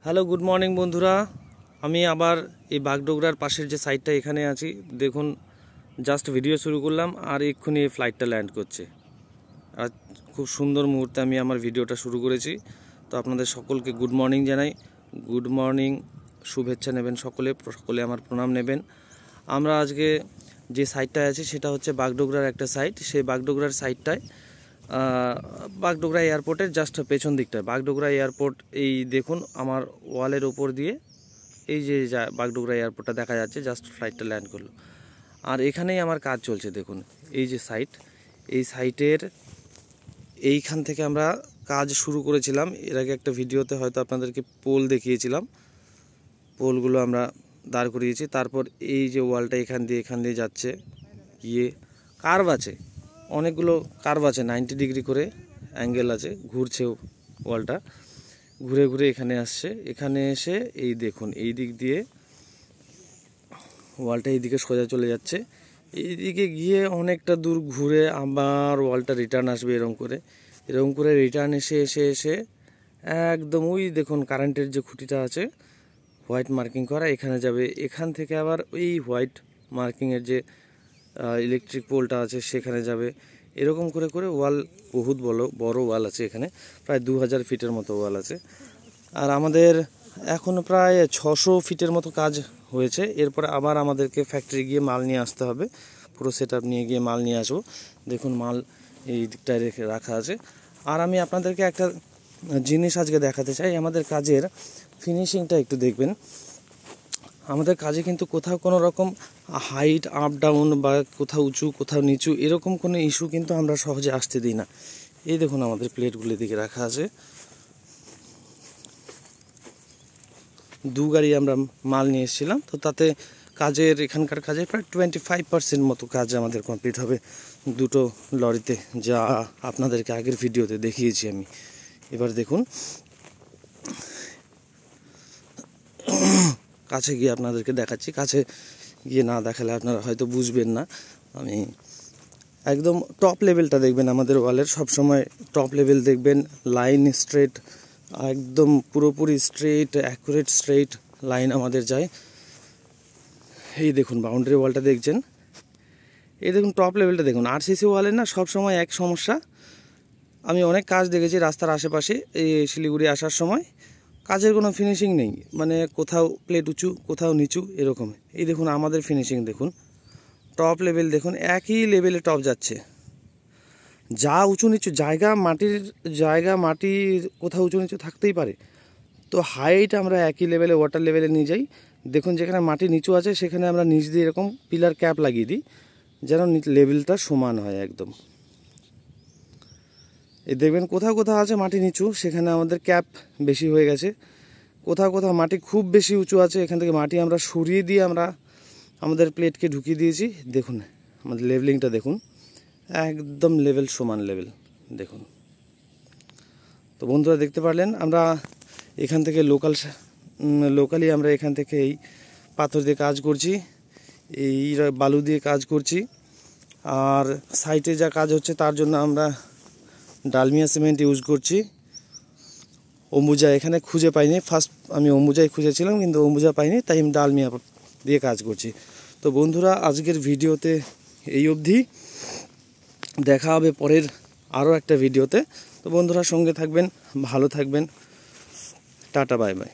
Hello good morning বন্ধুরা, আমি আবার এই বাগডোগরার পাশের যে সাইডটা এখানে আছি। দেখুন, জাস্ট ভিডিও শুরু করলাম আর এক্ষুনি এই ফ্লাইটটা ল্যান্ড করছে। আর খুব সুন্দর মুহূর্তে আমি আমার ভিডিওটা শুরু করেছি। তো আপনাদের সকলকে গুড মর্নিং জানাই। গুড মর্নিং, শুভেচ্ছা নেবেন সকলে আমার প্রণাম নেবেন। আমরা আজকে যে সাইডটায় আছি সেটা হচ্ছে বাগডোগরার একটা সাইড। সেই বাগডোগরার সাইডটায় বাগডোগরা এয়ারপোর্টের জাস্ট পেছন দিকটায় বাগডোগরা এয়ারপোর্ট। এই দেখুন আমার ওয়ালের ওপর দিয়ে এই যে বাগডোগরা এয়ারপোর্টটা দেখা যাচ্ছে, জাস্ট ফ্লাইটটা ল্যান্ড করলো। আর এখানেই আমার কাজ চলছে। দেখুন এই যে সাইট, এই সাইটের এইখান থেকে আমরা কাজ শুরু করেছিলাম। এর আগে একটা ভিডিওতে হয়তো আপনাদেরকে পোল দেখিয়েছিলাম। পোলগুলো আমরা দাঁড় করিয়েছি। তারপর এই যে ওয়ালটা এখান দিয়ে যাচ্ছে, গিয়ে কার্ভ আছে, অনেকগুলো কার্ভ আছে, 90 ডিগ্রি করে অ্যাঙ্গেল আছে, ঘুরছে ওয়ালটা, ঘুরে ঘুরে এখানে আসছে। এখানে এসে এই দেখুন এই দিক দিয়ে ওয়ালটা এইদিকে সোজা চলে যাচ্ছে। এইদিকে গিয়ে অনেকটা দূর ঘুরে আবার ওয়ালটা রিটার্ন আসবে। এরকম করে রিটার্ন এসে একদম ওই দেখুন কারেন্টের যে খুঁটিটা আছে হোয়াইট মার্কিং করা, এখানে যাবে। এখান থেকে আবার ওই হোয়াইট মার্কিংয়ের যে ইলেকট্রিক পোলটা আছে সেখানে যাবে। এরকম করে করে ওয়াল, বহুত বড় ওয়াল আছে এখানে, প্রায় 2000 ফিটের মতো ওয়াল আছে। আর আমাদের এখনও প্রায় 600 ফিটের মতো কাজ হয়েছে। এরপরে আবার আমাদেরকে ফ্যাক্টরি গিয়ে মাল নিয়ে আসতে হবে, পুরো সেট আপ নিয়ে গিয়ে মাল নিয়ে আসবো। দেখুন মাল এই দিকটায় রাখা আছে। আর আমি আপনাদেরকে একটা জিনিস আজকে দেখাতে চাই, আমাদের কাজের ফিনিশিংটা একটু দেখবেন। আমাদের কাজে কিন্তু কোথাও কোনো রকম হাইট আপ ডাউন বা কোথাও উঁচু কোথাও নিচু এরকম কোনো ইস্যু কিন্তু আমরা সহজে আসতে দিই না। এই দেখুন আমাদের প্লেটগুলি দিকে রাখা আছে। 2 গাড়ি আমরা মাল নিয়ে এসেছিলাম। তো তাতে এখানকার কাজের প্রায় 25% মতো কাজ আমাদের কমপ্লিট হবে দুটো লরিতে, যা আপনাদেরকে আগের ভিডিওতে দেখিয়েছি আমি। এবার দেখুন কাছে গিয়ে আপনাদেরকে দেখাচ্ছি। কাছে গিয়ে না দেখালে আপনারা হয়তো বুঝবেন না। আমি একদম টপ লেভেলটা দেখবেন আমাদের ওয়ালের, সবসময় টপ লেভেল দেখবেন। লাইন স্ট্রেট, একদম পুরোপুরি স্ট্রেট, অ্যাকুরেট স্ট্রেট লাইন আমাদের যায়। এই দেখুন বাউন্ডারি ওয়ালটা দেখছেন, এই দেখুন টপ লেভেলটা দেখুন। আরসিসি ওয়ালের না সবসময় এক সমস্যা, আমি অনেক কাজ দেখেছি রাস্তার আশেপাশে, এই শিলিগুড়ি আসার সময় কাজের কোনো ফিনিশিং নেই, মানে কোথাও প্লেট উঁচু কোথাও নিচু এরকম। এই দেখুন আমাদের ফিনিশিং দেখুন, টপ লেভেল দেখুন, একই লেভেলে টপ যাচ্ছে। যা উঁচু নিচু জায়গা মাটির কোথাও উঁচু নিচু থাকতেই পারে, তো হাইট আমরা একই লেভেলে ওয়াটার লেভেলে নিয়ে যাই। দেখুন যেখানে মাটি নিচু আছে সেখানে আমরা নিচ দিয়ে এরকম পিলার ক্যাপ লাগিয়ে দিই, যেন লেভেলটা সমান হয় একদম। এই দেখবেন কোথাও আছে মাটি নিচু, সেখানে আমাদের ক্যাপ বেশি হয়ে গেছে। কোথাও মাটি খুব বেশি উঁচু আছে, এখান থেকে মাটি আমরা সরিয়ে দিয়ে আমরা আমাদের প্লেটকে ঢুকিয়ে দিয়েছি। দেখুন আমাদের লেভেলিংটা দেখুন, একদম লেভেল সমান লেভেল দেখুন। তো বন্ধুরা দেখতে পারলেন আমরা এখান থেকে লোকালি আমরা এখান থেকে এই পাথর দিয়ে কাজ করছি, এই বালু দিয়ে কাজ করছি। আর সাইটে যা কাজ হচ্ছে তার জন্য আমরা ডালমিয়া সিমেন্ট ইউজ করছি। অম্বুজা এখানে খুঁজে পাইনি, ফার্স্ট আমি অম্বুজাই খুঁজেছিলাম কিন্তু অম্বুজা পাইনি, তাই আমি ডালমিয়া দিয়ে কাজ করছি। তো বন্ধুরা আজকের ভিডিওতে এই অবধি, দেখা হবে পরের আরও একটা ভিডিওতে। তো বন্ধুরা সঙ্গে থাকবেন, ভালো থাকবেন, টাটা বাই বাই।